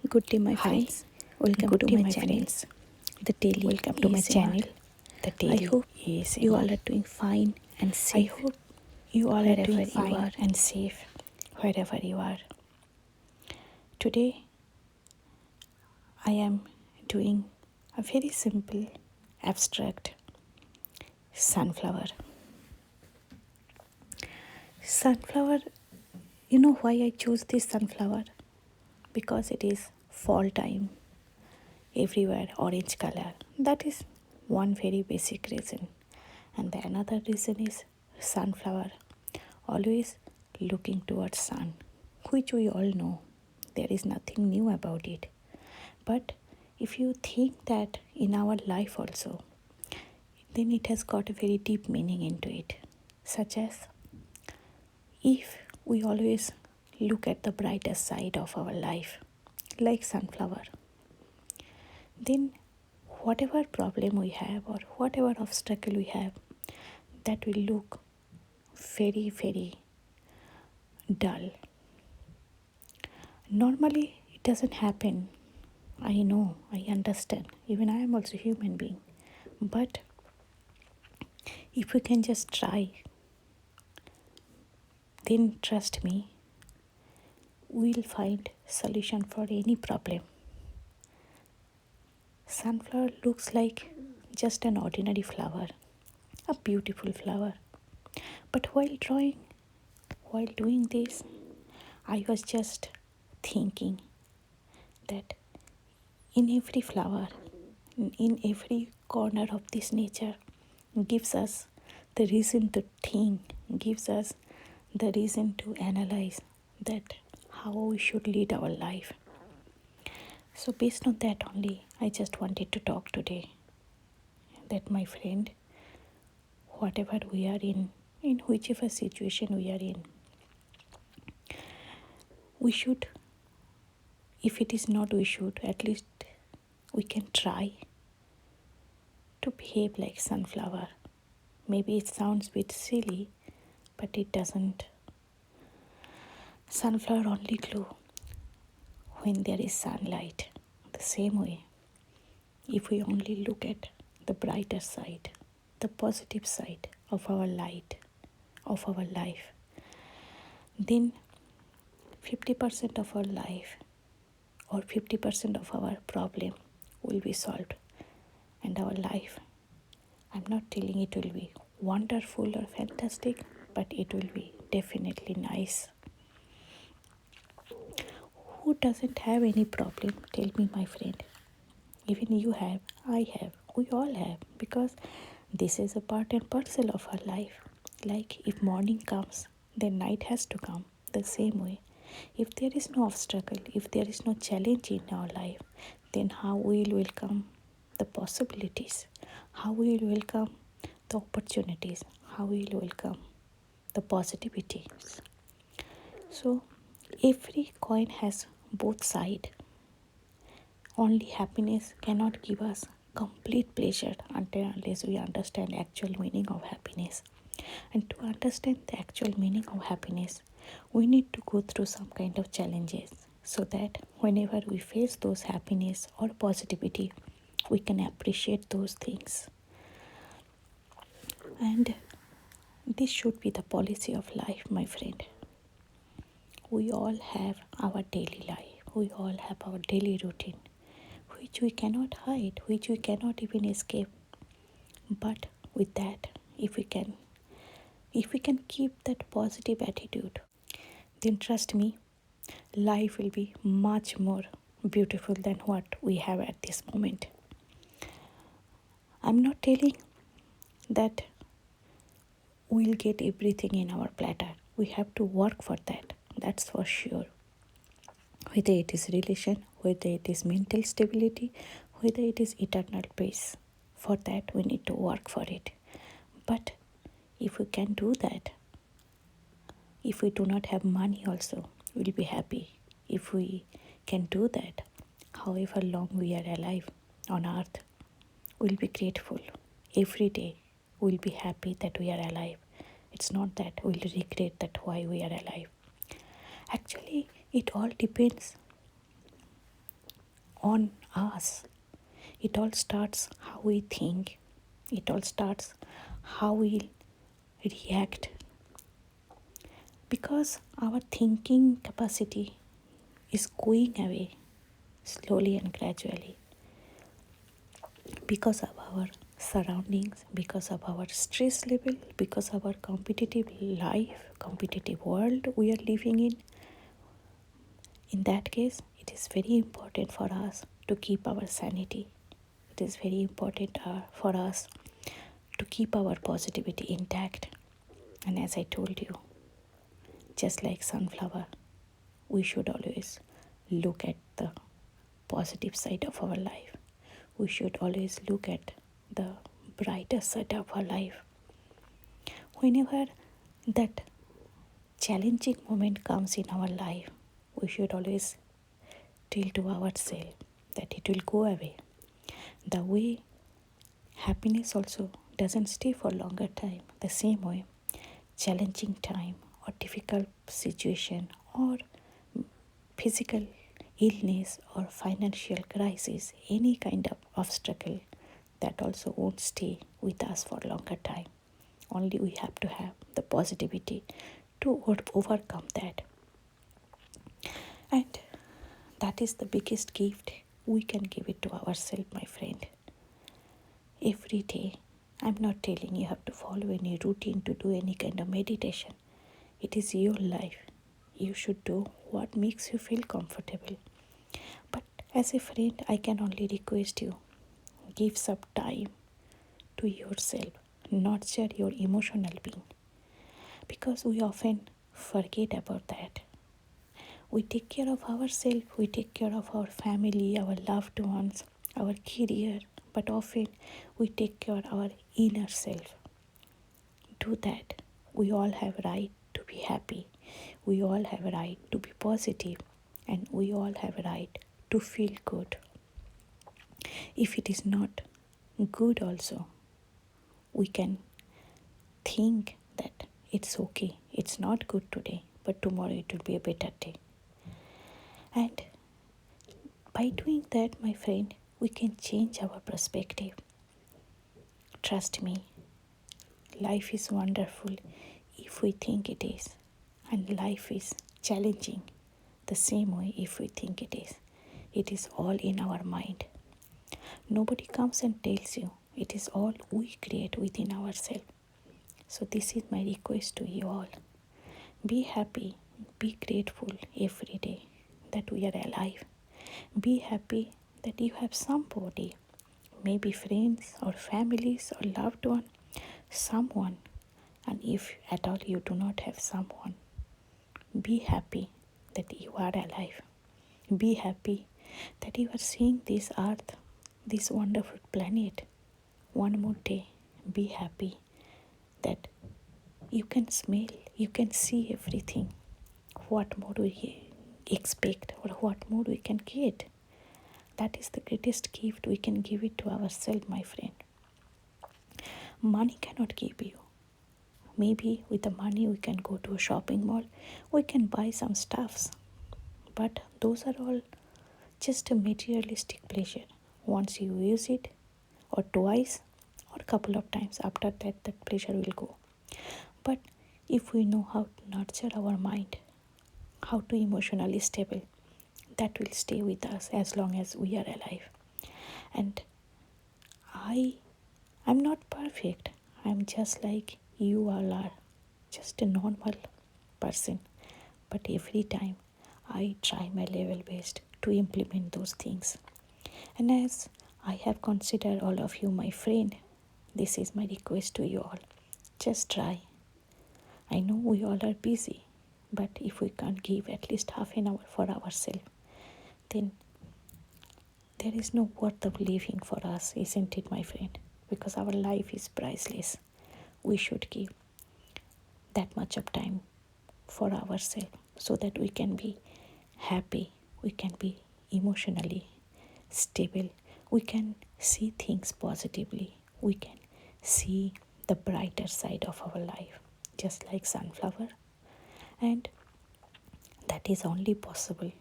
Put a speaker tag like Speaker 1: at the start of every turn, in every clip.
Speaker 1: Good day, my
Speaker 2: Hi,
Speaker 1: friends. Welcome
Speaker 2: good
Speaker 1: to
Speaker 2: day,
Speaker 1: my
Speaker 2: my
Speaker 1: channel,
Speaker 2: friends.
Speaker 1: The Daily
Speaker 2: Welcome to my
Speaker 1: ASMR.
Speaker 2: channel, The
Speaker 1: I
Speaker 2: Daily
Speaker 1: hope you
Speaker 2: ASMR.
Speaker 1: all are doing fine and
Speaker 2: I
Speaker 1: safe
Speaker 2: hope you all are
Speaker 1: wherever
Speaker 2: doing
Speaker 1: you
Speaker 2: fine
Speaker 1: are.
Speaker 2: and safe wherever you are. Today, I am doing a very simple, abstract sunflower. Sunflower, you know why I choose this sunflower? Because it is fall time, everywhere orange color. That is one very basic reason. And the another reason is sunflower always looking towards sun, which we all know there is nothing new about it. But if you think that in our life also, then it has got a very deep meaning into it, such as if we always look at the brighter side of our life, like sunflower, then whatever problem we have or whatever obstacle we have, that will look very, very dull. Normally, it doesn't happen. I know, I understand. Even I am also a human being. But if we can just try, then trust me, we'll find solution for any problem. Sunflower looks like just an ordinary flower, a beautiful flower. But while doing this, I was just thinking that in every flower, in every corner of this nature, gives us the reason to think, gives us the reason to analyze that how we should lead our life. So, based on that only, I just wanted to talk today that my friend, whatever we are in whichever situation we are in, we should, if it is not we should, at least we can try to behave like sunflower. Maybe it sounds a bit silly, but it doesn't. Sunflower only glow when there is sunlight. The same way, if we only look at the brighter side, the positive side of our light, of our life, then 50% of our life or 50% of our problem will be solved. And our life, I'm not telling it will be wonderful or fantastic, but it will be definitely nice. Who doesn't have any problem? Tell me, my friend. Even you have, I have, we all have, because this is a part and parcel of our life. Like if morning comes, then night has to come. The same way. If there is no obstacle, if there is no challenge in our life, then how we will welcome the possibilities? How we will welcome the opportunities? How we will welcome the positivities? So every coin has both sides. Only happiness cannot give us complete pleasure until unless we understand actual meaning of happiness. And to understand the actual meaning of happiness, we need to go through some kind of challenges so that whenever we face those happiness or positivity, we can appreciate those things. And this should be the policy of life, my friend. We all have our daily life, we all have our daily routine, which we cannot hide, which we cannot even escape. But with that, if we can keep that positive attitude, then trust me, life will be much more beautiful than what we have at this moment. I'm not telling that we'll get everything in our platter. We have to work for that. That's for sure. Whether it is relation, whether it is mental stability, whether it is eternal peace. For that, we need to work for it. But if we can do that, if we do not have money also, we'll be happy. If we can do that, however long we are alive on earth, we'll be grateful. Every day, we'll be happy that we are alive. It's not that we'll regret that why we are alive. Actually, it all depends on us. It all starts how we think. It all starts how we react. Because our thinking capacity is going away slowly and gradually because of our surroundings, because of our stress level, because of our competitive life, competitive world we are living in. In that case, it is very important for us to keep our sanity. It is very important for us to keep our positivity intact. And as I told you, just like sunflower, we should always look at the positive side of our life. We should always look at the brighter side of our life. Whenever that challenging moment comes in our life, we should always tell to ourselves that it will go away. The way happiness also doesn't stay for longer time, the same way challenging time or difficult situation or physical illness or financial crisis, any kind of obstacle, that also won't stay with us for longer time. Only we have to have the positivity to overcome that. And that is the biggest gift we can give it to ourselves, my friend. Every day, I'm not telling you have to follow any routine to do any kind of meditation. It is your life. You should do what makes you feel comfortable. But as a friend, I can only request you, give some time to yourself, nurture your emotional being. Because we often forget about that. We take care of ourselves, we take care of our family, our loved ones, our career, but often we take care of our inner self. Do that. We all have right to be happy. We all have a right to be positive, and we all have a right to feel good. If it is not good also, we can think that it's okay. It's not good today, but tomorrow it will be a better day. And by doing that, my friend, we can change our perspective. Trust me, life is wonderful if we think it is, and life is challenging the same way if we think it is. It is all in our mind. Nobody comes and tells you. It is all we create within ourselves. So this is my request to you all. Be happy, be grateful every day that we are alive. Be happy that you have somebody, maybe friends or families or loved one, someone. And if at all you do not have someone, be happy that you are alive. Be happy that you are seeing this earth, this wonderful planet. One more day, be happy that you can smell, you can see everything. What more we expect or what more we can get? That is the greatest gift we can give it to ourselves, my friend. Money cannot give you. Maybe with the money we can go to a shopping mall, we can buy some stuffs. But those are all just a materialistic pleasure. Once you use it, or twice, or a couple of times, after that, that pleasure will go. But if we know how to nurture our mind, how to emotionally stable, that will stay with us as long as we are alive. And I'm not perfect. I'm just like you all are, just a normal person. But every time I try my level best to implement those things. And as I have considered all of you my friend, this is my request to you all. Just try. I know we all are busy, but if we can't give at least half an hour for ourselves, then there is no worth of living for us, isn't it, my friend? Because our life is priceless. We should give that much of time for ourselves so that we can be happy, we can be emotionally stable, we can see things positively, we can see the brighter side of our life, just like sunflower. And that is only possible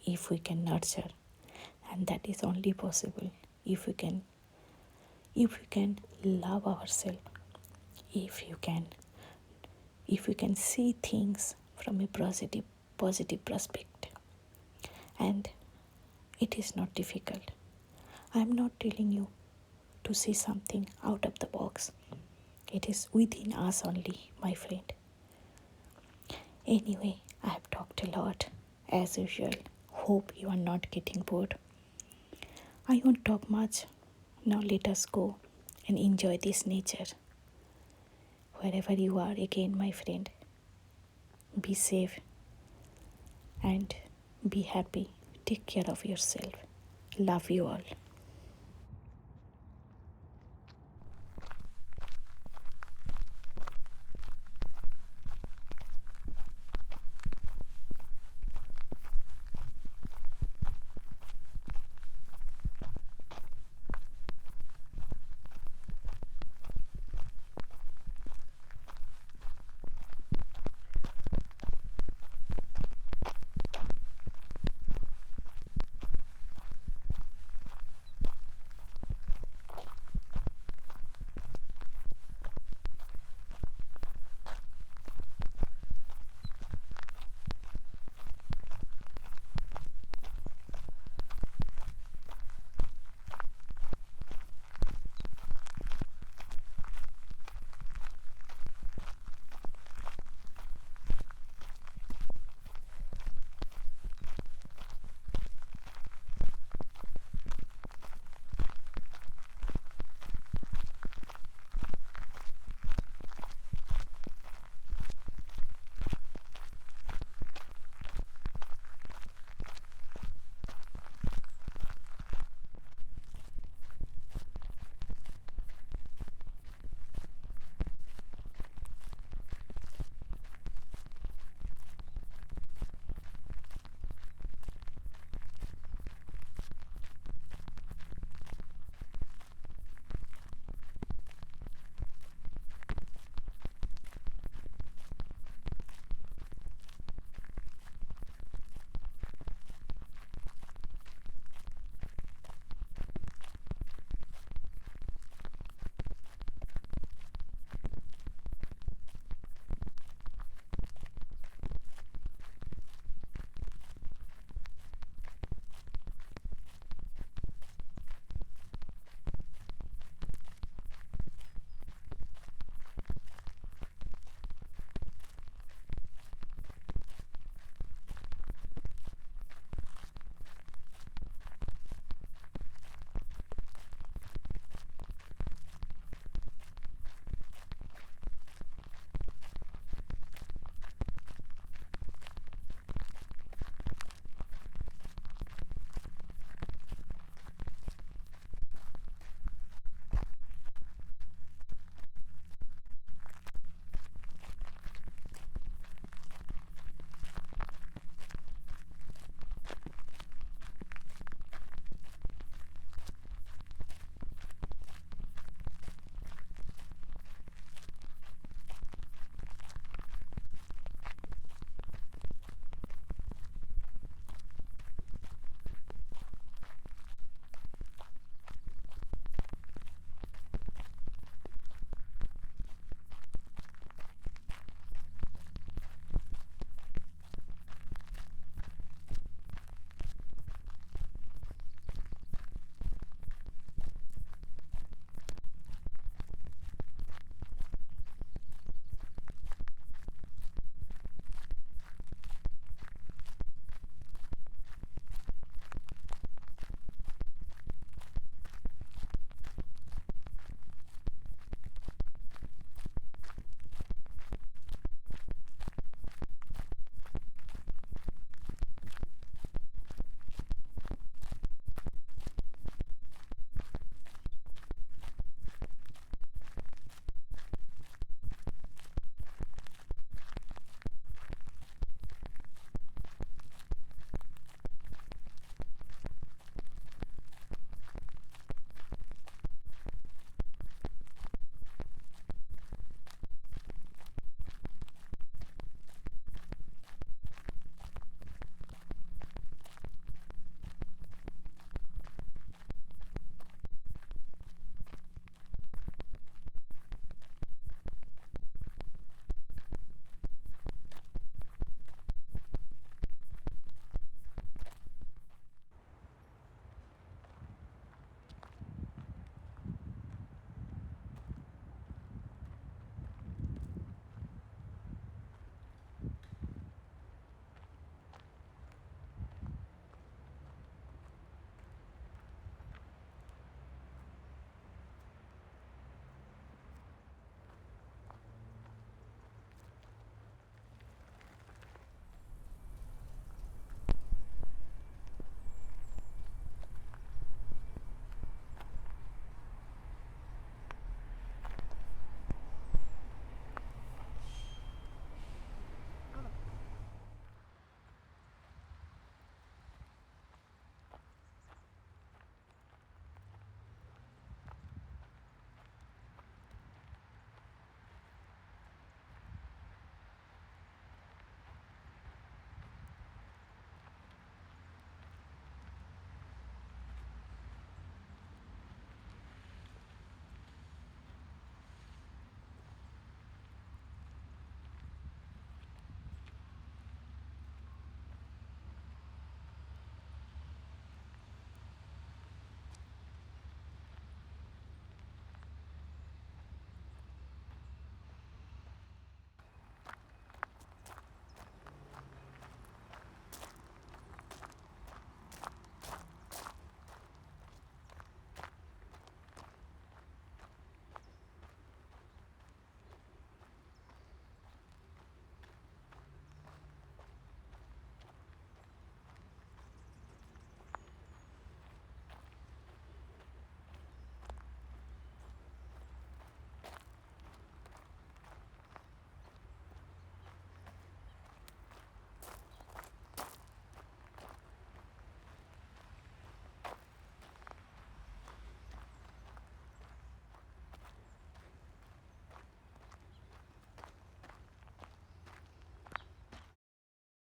Speaker 2: if we can nurture And that is only possible if we can love ourselves, if you can if we can see things from a positive perspective. And it is not difficult. I am not telling you to see something out of the box. It is within us only, my friend. Anyway, I have talked a lot as usual. Hope you are not getting bored. I won't talk much. Now let us go and enjoy this nature. Wherever you are again, my friend, be safe and be happy. Take care of yourself. Love you all.